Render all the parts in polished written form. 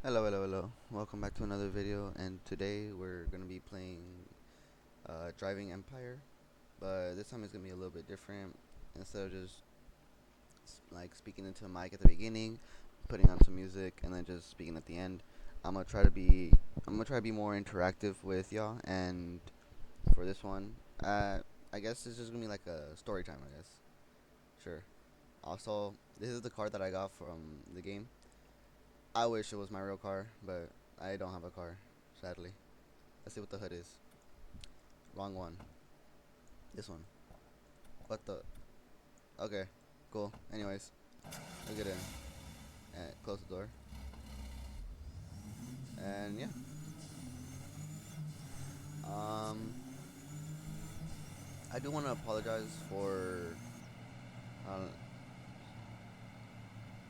Hello, hello, hello. Welcome back to another video, and today we're gonna be playing Driving Empire, but this time it's gonna be a little bit different. Instead of just like speaking into a mic at the beginning, putting on some music, and then just speaking at the end, I'm gonna try to be I'm gonna try to be more interactive with y'all. And for this one, I guess it's just gonna be like a story time. I guess, sure. Also, this is the car that I got from the game. I wish it was my real car, but I don't have a car, sadly. Let's see what the hood is. Wrong one. This one. What the? Okay, cool. Anyways, we'll get in. And close the door. And yeah. Um, I do want to apologize for. Uh,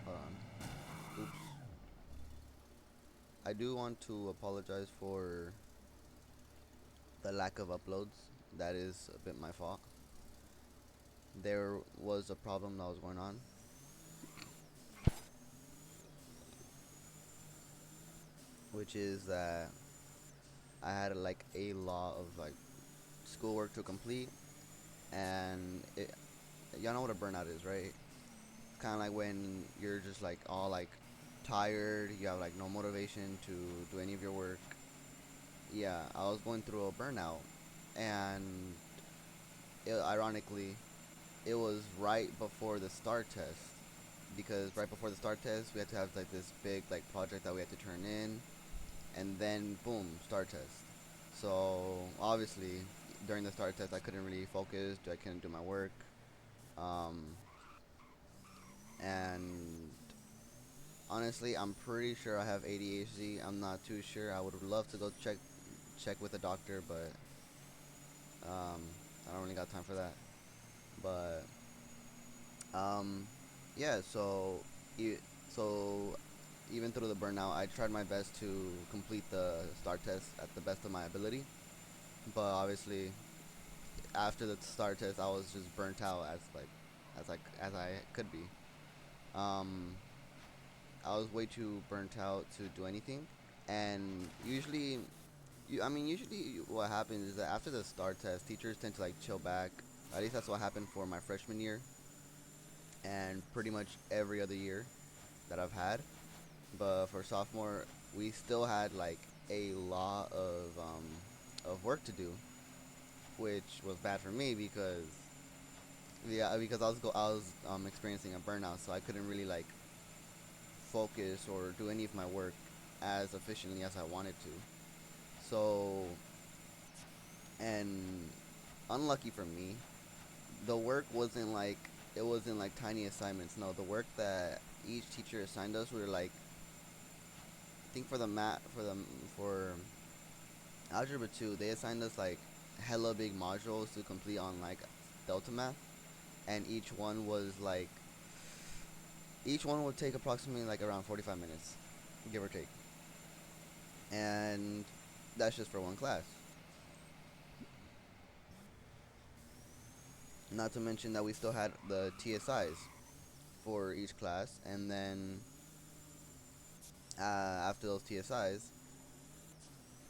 hold on. Oops. I do want to apologize for the lack of uploads. That is a bit my fault. There was a problem that was going on, which is that I had like a lot of like schoolwork to complete, and y'all know what a burnout is, right? Kind of like when you're just like all like tired, you have like no motivation to do any of your work. Yeah, I was going through a burnout, and ironically, it was right before the STAR test. Because right before the STAR test, we had to have like this big like project that we had to turn in, and then boom, STAR test. So obviously, during the STAR test, I couldn't really focus. I couldn't do my work. Um, and honestly, I'm pretty sure I have ADHD. I'm not too sure. I would love to go check with a doctor, but um, I don't really got time for that. But yeah. E- so even through the burnout, I tried my best to complete the STAR test at the best of my ability. But obviously, after the STAR test, I was just burnt out as I could be. Um, I was way too burnt out to do anything, and usually what happens is that after the STAR test, teachers tend to like chill back. At least that's what happened for my freshman year, and pretty much every other year that I've had. But for sophomore, we still had like a lot of work to do, which was bad for me because I was experiencing a burnout, so I couldn't really like focus or do any of my work as efficiently as I wanted to. So, and unlucky for me, the work wasn't like tiny assignments. No, the work that each teacher assigned us were like, I think for algebra 2, they assigned us like hella big modules to complete on like delta math, and each one would take approximately like around 45 minutes, give or take. And that's just for one class. Not to mention that we still had the TSIs for each class, and then after those TSIs,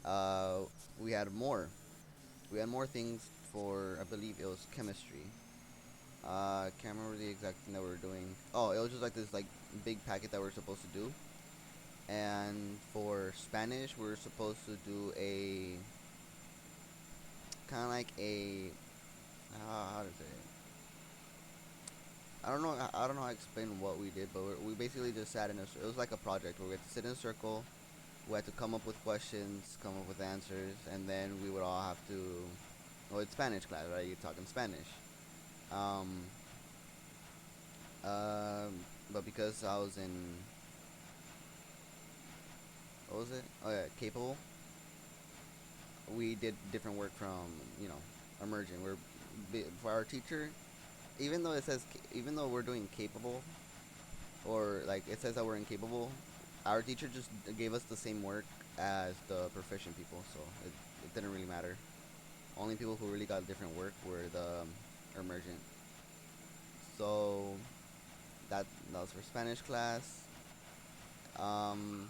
uh, we had more. We had more things for, I believe it was chemistry. Can't remember the exact thing that we were doing. Oh, it was just like this like big packet that we are supposed to do. And for Spanish, we are supposed to do a kind of like a how to say it. I don't know how to explain what we did, but we basically just sat in a. It was like a project where we had to sit in a circle. We had to come up with questions, come up with answers, and then we would all have to. Well, it's Spanish class, right? You're talking Spanish. Um, but because I was in, what was it? Oh yeah, capable. We did different work from emerging. For our teacher, even though we're doing capable, or like it says that we're incapable, our teacher just gave us the same work as the proficient people, so it didn't really matter. Only people who really got different work were the emergent. So that was for Spanish class. Um,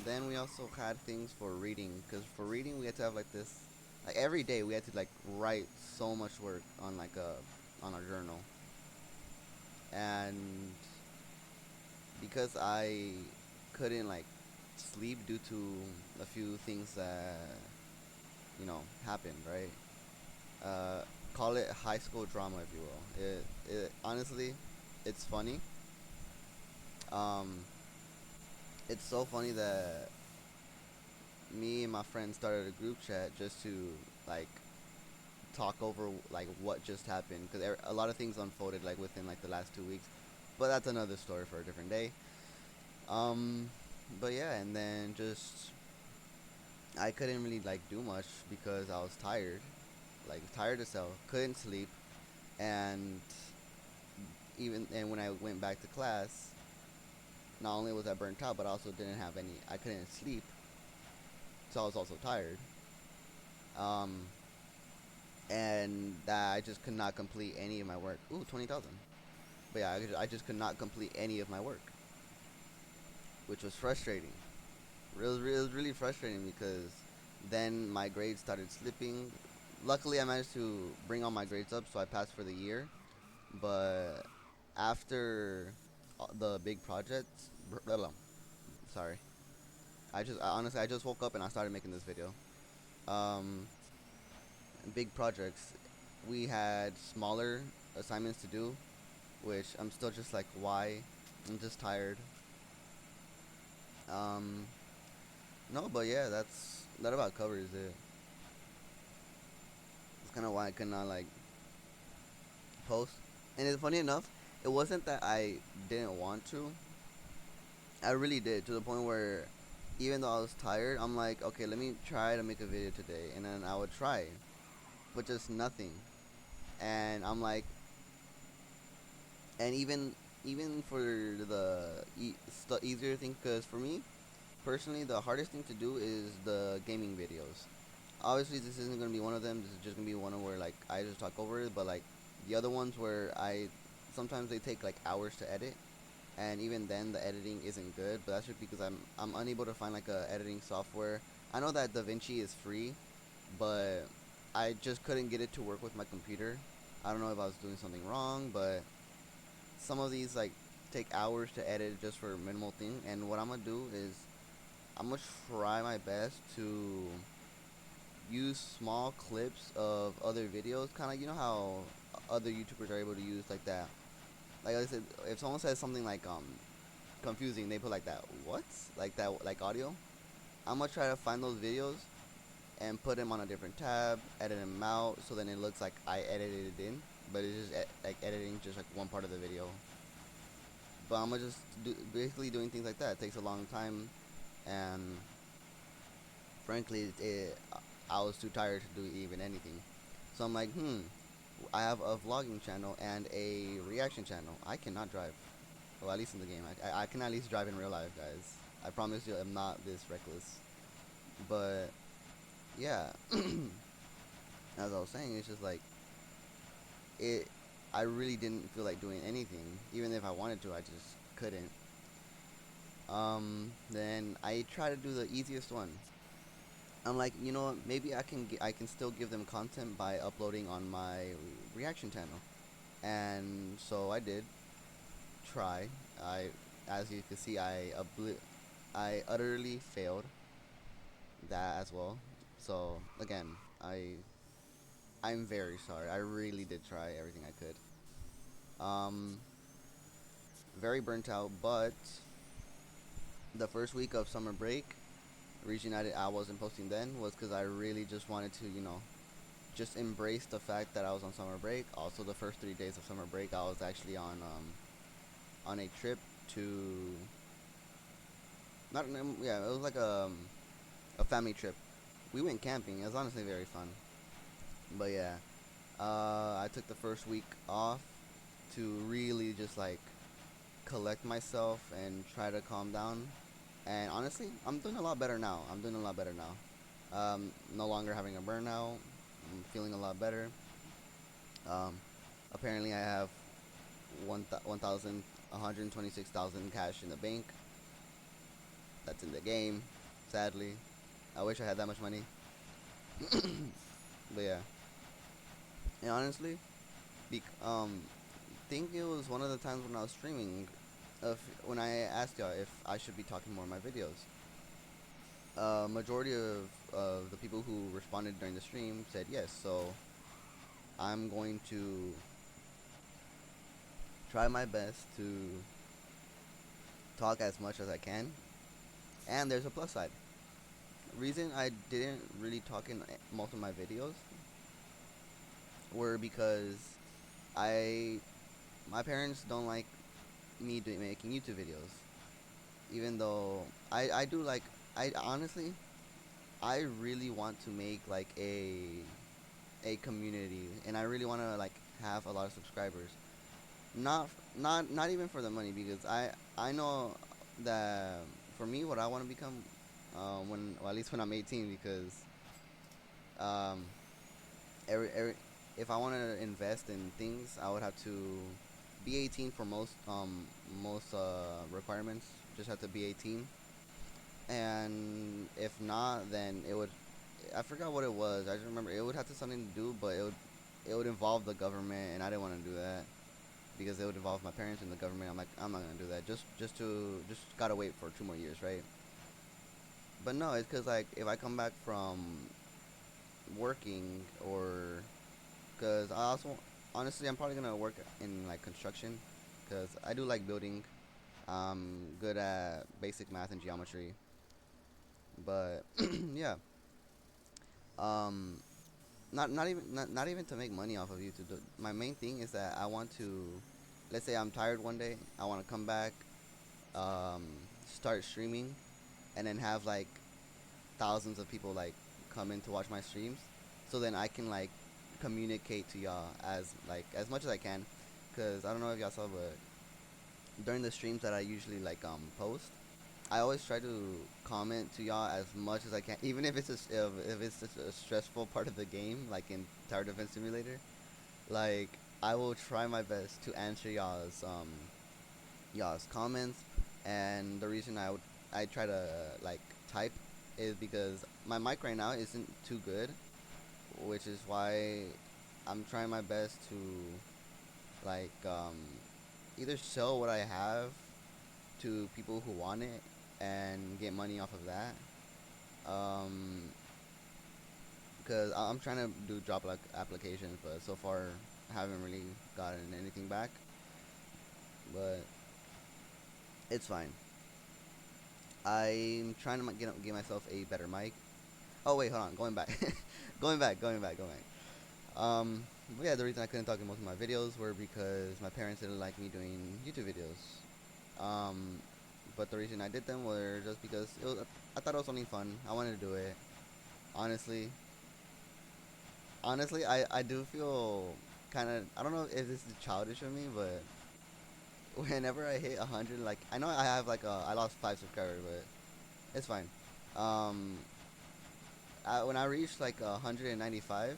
then we also had things for reading, because for reading we had to have like this, like every day we had to like write so much work on like a on our journal, and because I couldn't like sleep due to a few things that happened, right? Uh, Call it high school drama, if you will. It honestly, it's funny. Um, it's so funny that me and my friends started a group chat just to like talk over like what just happened, because a lot of things unfolded like within like the last 2 weeks, but that's another story for a different day. Um, but yeah, and then just I couldn't really like do much because I was tired, like tired as hell, couldn't sleep, and when I went back to class, not only was I burnt out, but I also didn't have any. I couldn't sleep, so I was also tired. Um, and that I just could not complete any of my work. Ooh, 20,000. But yeah, I just could not complete any of my work, which was frustrating. It was really frustrating because then my grades started slipping. Luckily, I managed to bring all my grades up, so I passed for the year. But after the big project, blah, blah, sorry, honestly I just woke up and I started making this video. Um, Big projects, we had smaller assignments to do, which I'm still just like, why? I'm just tired. Um, no, but yeah, that about covers it. It's kind of why I could not like post. And it's funny enough, it wasn't that I didn't want to. I really did, to the point where even though I was tired, I'm like, okay, let me try to make a video today, and then I would try, but just nothing. And I'm like, and even for the easier thing, because for me personally, the hardest thing to do is the gaming videos. Obviously, this isn't gonna be one of them. This is just gonna be one where like I just talk over it. But like the other ones where I sometimes they take like hours to edit, and even then the editing isn't good. But that's just because I'm unable to find like a editing software. I know that DaVinci is free, but I just couldn't get it to work with my computer. I don't know if I was doing something wrong, but some of these like take hours to edit just for a minimal thing. And what I'm gonna do is I'm gonna try my best to use small clips of other videos, kind of how other YouTubers are able to use like that. Like I said, if someone says something like confusing, they put like that what, like that, like audio. I'm gonna try to find those videos and put them on a different tab, edit them out, so then it looks like I edited it in, but it's just like editing just like one part of the video. But I'm gonna just basically doing things like that. It takes a long time, and frankly, I was too tired to do even anything. So I'm like, I have a vlogging channel and a reaction channel. I cannot drive. Well, at least in the game. I can at least drive in real life, guys. I promise you I'm not this reckless. But, yeah. As I was saying, it's just like, it. I really didn't feel like doing anything. Even if I wanted to, I just couldn't. Then I try to do the easiest one. I'm like, you know what? Maybe I can still give them content by uploading on my reaction channel. And so I did try. As you can see, I utterly failed that as well. So again, I'm very sorry. I really did try everything I could. Um, very burnt out, but the first week of summer break, reason I wasn't posting then was because I really just wanted to, just embrace the fact that I was on summer break. Also, the first 3 days of summer break, I was actually on a trip to not yeah, it was like a family trip. We went camping. It was honestly very fun. But yeah, I took the first week off to really just like collect myself and try to calm down. And honestly, I'm doing a lot better now. I'm doing a lot better now. No longer having a burnout. I'm feeling a lot better. Um, Apparently, I have 1,126,000 cash in the bank. it's in the game. Sadly, I wish I had that much money. But yeah, and honestly, think it was one of the times when I was streaming, when I asked y'all if I should be talking more in my videos. Majority of the people who responded during the stream said yes, so I'm going to try my best to talk as much as I can. And there's a plus side. Reason I didn't really talk in most of my videos were because I my parents don't like me making YouTube videos. Even though I do like, I honestly, I really want to make like a community, and I really want to like have a lot of subscribers. Not even for the money, because I know that for me, what I want to become, when, well, at least when I'm 18, because um every if I want to invest in things, I would have to be 18 for most requirements. Just have to be 18, and if not, then it would, I forgot what it was. I just remember it would have to something to do, but it would involve the government, and I didn't want to do that because it would involve my parents and the government. I'm like, I'm not gonna do that. Just gotta wait for 2 more years, right? But no, it's because like if I come back from working, or because I also, honestly, I'm probably gonna work in like construction because I do like building. I'm good at basic math and geometry, but yeah, um, not even to make money off of YouTube. My main thing is that I want to, let's say I'm tired one day, I want to come back, um, start streaming, and then have like thousands of people like come in to watch my streams, so then I can like communicate to y'all as much as I can, because I don't know if y'all saw, but during the streams that I usually like post, I always try to comment to y'all as much as I can, even if if it's just a stressful part of the game, like in Tower Defense Simulator. Like, I will try my best to answer y'all's comments, and the reason I try to like type is because my mic right now isn't too good, which is why I'm trying my best to like either sell what I have to people who want it and get money off of that. Um, because I'm trying to do job like applications, but so far I haven't really gotten anything back. But it's fine. I'm trying to get myself a better mic. Oh wait, hold on. Going back, going back. But yeah, the reason I couldn't talk in most of my videos were because my parents didn't like me doing YouTube videos. But the reason I did them were just because I thought it was something fun. I wanted to do it. Honestly, I do feel kind of, I don't know if this is childish of me, but whenever I hit 100, like, I know I have like I lost 5 subscribers, but it's fine. Um, when I reached like 195,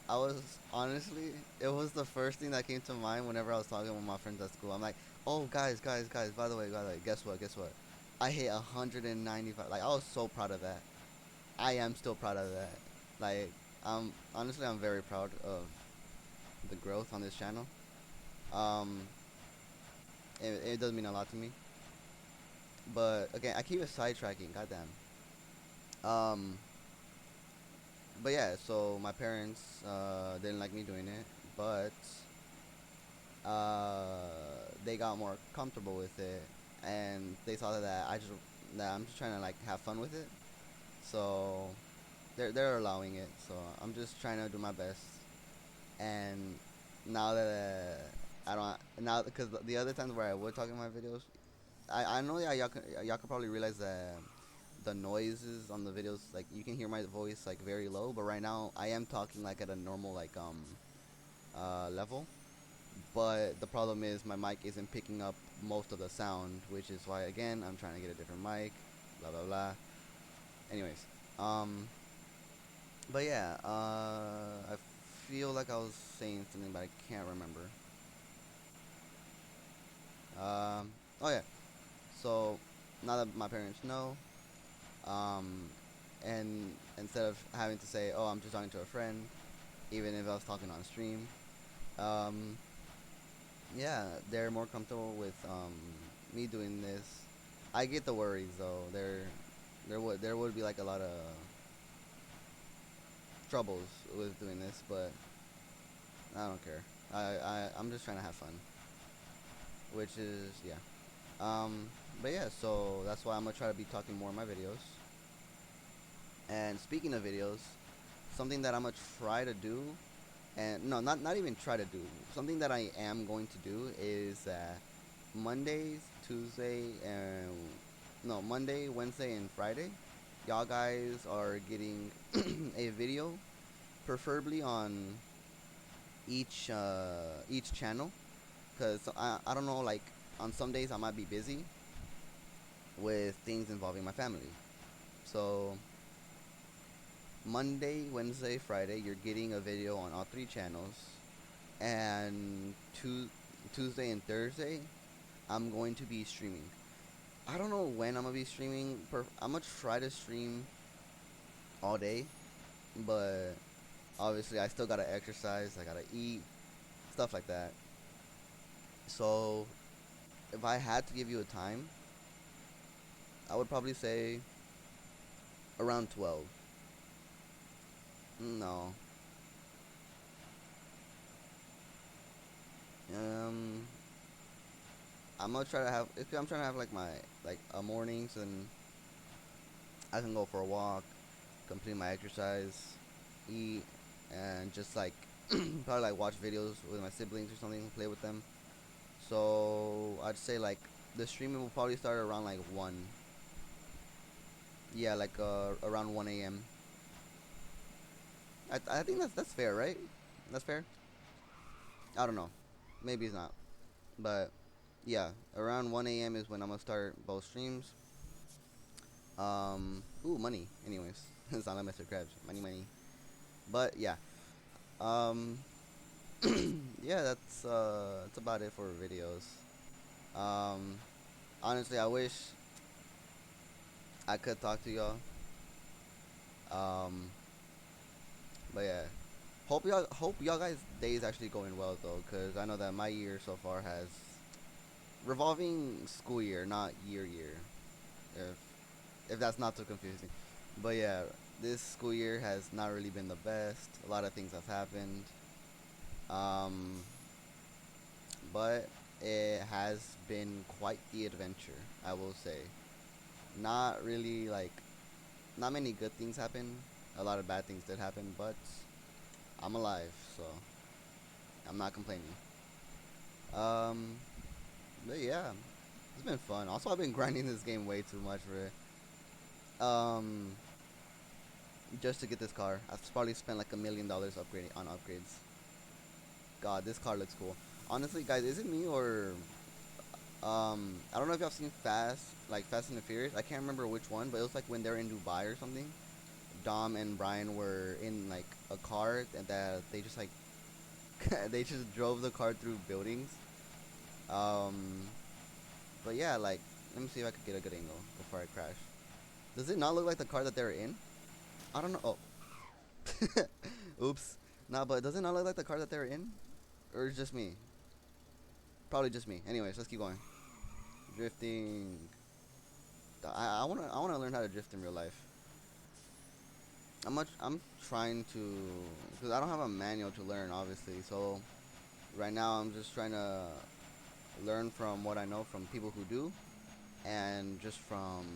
I was, honestly, it was the first thing that came to mind whenever I was talking with my friends at school. I'm like, oh guys, by the way, guess what? I hit 195. Like, I was so proud of that. I am still proud of that. Like, honestly, I'm very proud of the growth on this channel. Um, it does mean a lot to me. But again, I keep it sidetracking. Goddamn. Um, but yeah, so my parents didn't like me doing it, but they got more comfortable with it, and they saw that I'm just trying to like have fun with it. So they're allowing it. So I'm just trying to do my best. And now that I don't now, because the other times where I would talk in my videos, I know that y'all could probably realize that the noises on the videos, like, you can hear my voice like very low, but right now I am talking like at a normal like level. But the problem is my mic isn't picking up most of the sound, which is why again I'm trying to get a different mic. Blah blah blah. Anyways, um, but yeah, I feel like I was saying something, but I can't remember. Oh yeah. So now that my parents know, um, and instead of having to say, "Oh, I'm just talking to a friend," even if I was talking on stream, um, yeah, they're more comfortable with me doing this. I get the worries though. There would be like a lot of troubles with doing this, but I don't care. I'm just trying to have fun, which is yeah. But yeah, so that's why I'm gonna try to be talking more in my videos. And speaking of videos, something that I'm gonna try to do, and no, not even try to do, something that I am going to do is that Mondays, Tuesday, and no, Monday, Wednesday, and Friday, y'all guys are getting a video, preferably on each channel, cause I don't know, like on some days I might be busy with things involving my family. So Monday, Wednesday, Friday, you're getting a video on all three channels, and Tuesday and Thursday, I'm going to be streaming. I don't know when I'm gonna be streaming. I'm gonna try to stream all day, but obviously I still gotta exercise. I gotta eat, stuff like that. So if I had to give you a time, I would probably say around 12. No. Um, I'm gonna try to have. I'm trying to have like my like a mornings, and I can go for a walk, complete my exercise, eat, and just like probably like watch videos with my siblings or something, play with them. So I'd say like the streaming will probably start around like 1. Yeah, like around 1 a.m. I think that's fair, right? That's fair. I don't know. Maybe it's not. But yeah, around 1 a.m. is when I'm gonna start both streams. Ooh, money. Anyways, it's not like Mr. Krabs. Money, money. But yeah. Um, yeah, that's about it for videos. Um, honestly, I wish I could talk to y'all. Um, but yeah, hope y'all guys' days actually going well though, cause I know that my year so far has revolving school year, not year. If that's not too confusing, but yeah, this school year has not really been the best. A lot of things have happened. Um, but it has been quite the adventure, I will say. Not really like not many good things happen. A lot of bad things did happen, but I'm alive, so I'm not complaining. Um, but yeah, it's been fun. Also, I've been grinding this game way too much for it. Just to get this car. I've probably spent like $1 million upgrading on upgrades. God, this car looks cool. Honestly, guys, is it me or I don't know if y'all seen Fast and the Furious. I can't remember which one, but it was like when they were in Dubai or something. Dom and Brian were in like a car and that they just like they just drove the car through buildings. Um, but yeah, like let me see if I could get a good angle before I crash. Does it not look like the car that they're in? I don't know. Oh, oops. Nah, but does it not look like the car that they're in, or it's just me? Probably just me. Anyways, let's keep going. Drifting. I wanna learn how to drift in real life. I'm trying to, because I don't have a manual to learn, obviously. So right now I'm just trying to learn from what I know from people who do, and just from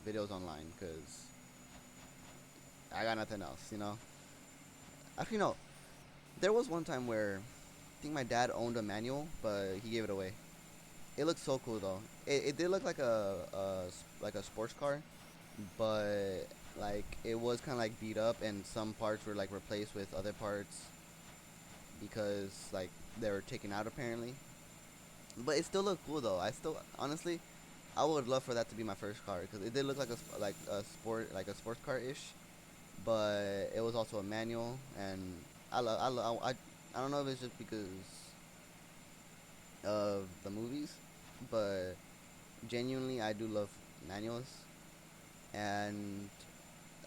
videos online, because I got nothing else. Actually, no. There was one time where I think my dad owned a manual, but he gave it away. It looked so cool though. It did look like like a sports car, but like it was kind of like beat up, and some parts were like replaced with other parts because like they were taken out apparently. But it still looked cool though. I still honestly, I would love for that to be my first car because it did look like a sports car ish, but it was also a manual, and I don't know if it's just because of the movies, but genuinely I do love manuals. and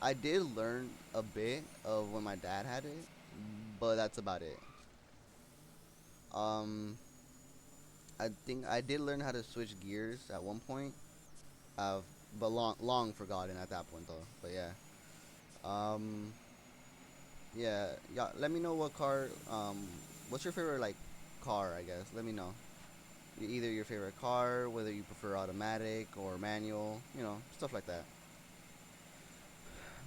I did learn a bit of when my dad had it, but that's about it. Um, I think I did learn how to switch gears at one point. I've but long forgotten at that point though. But yeah, um, yeah. Let me know what car. What's your favorite like car? I guess. Let me know. Either your favorite car, whether you prefer automatic or manual. Stuff like that.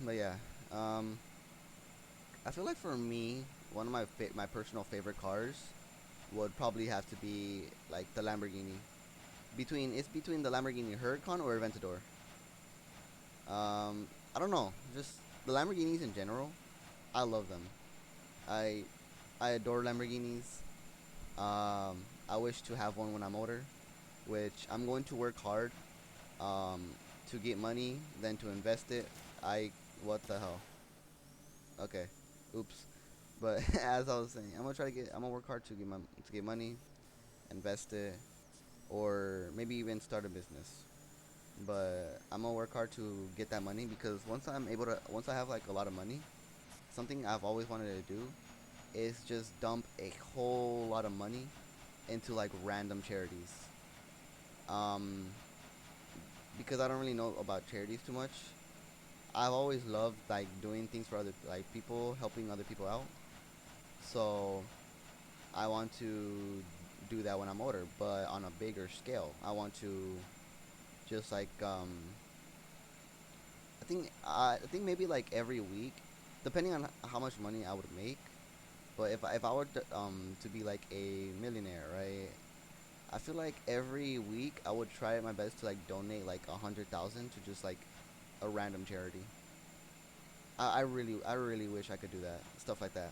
But yeah, um, I feel like for me, one of my personal favorite cars would probably have to be like the Lamborghini. Between the Lamborghini Huracan or Aventador. I don't know, just the Lamborghinis in general. I love them. I I adore Lamborghinis. I wish to have one when I'm older, which I'm going to work hard um, to get money, then to invest it. I What the hell? Okay, oops. But as I was saying, I'm gonna work hard to get money, invest it, or maybe even start a business. But I'm gonna work hard to get that money because once I have like a lot of money, something I've always wanted to do is just dump a whole lot of money into like random charities. Um, because I don't really know about charities too much. I've always loved like doing things for other like people, helping other people out. So I want to do that when I'm older, but on a bigger scale. I want to just like I think maybe like every week, depending on how much money I would make. But if I were to be like a millionaire, right? I feel like every week I would try my best to like donate like 100,000 to just like a random charity. I really wish I could do that stuff like that.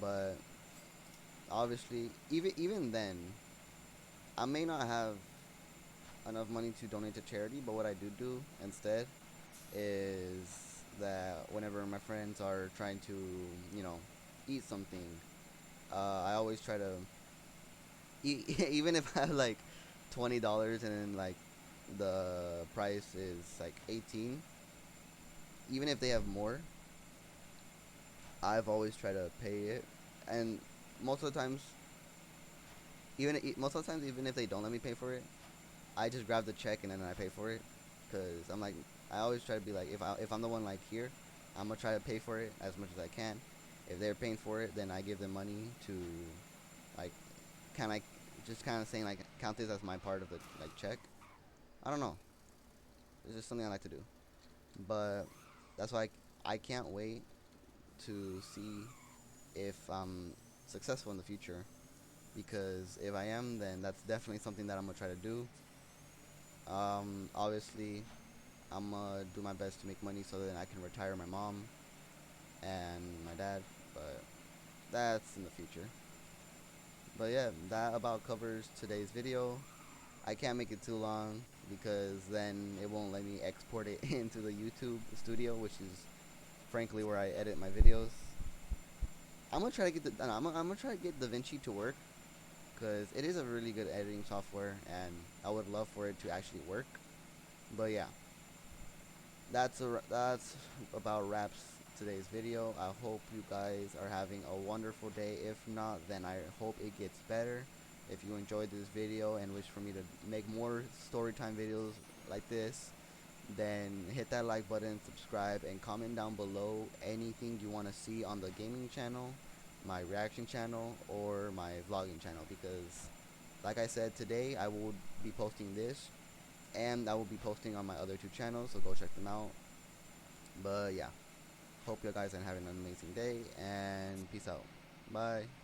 But obviously, even then, I may not have enough money to donate to charity. But what I do instead is that whenever my friends are trying to, you know, eat something, I always try to eat, even if I have like $20 and then like the price is like 18. Even if they have more, I've always tried to pay it, and most of the times, most of the times, even if they don't let me pay for it, I just grab the check and then I pay for it, cause I'm like I always try to be like if I'm the one like here, I'm gonna try to pay for it as much as I can. If they're paying for it, then I give them money to like kind of just kind of saying like count this as my part of the like check. I don't know. It's just something I like to do. But that's why I can't wait to see if I'm successful in the future. Because if I am, then that's definitely something that I'm gonna try to do. Obviously, I'm gonna do my best to make money so that I can retire my mom and my dad. But that's in the future. But yeah, that about covers today's video. I can't make it too long because then it won't let me export it into the YouTube studio, which is frankly where I edit my videos. I'm gonna try to get I'm gonna try to get DaVinci to work because it is a really good editing software, and I would love for it to actually work. But yeah, that's about wraps today's video. I hope you guys are having a wonderful day. If not, then I hope it gets better. If you enjoyed this video and wish for me to make more storytime videos like this, then hit that like button, subscribe, and comment down below anything you want to see on the gaming channel, my reaction channel, or my vlogging channel. Because, like I said, today I will be posting this, and I will be posting on my other two channels, so go check them out. But yeah, hope you guys are having an amazing day, and peace out. Bye.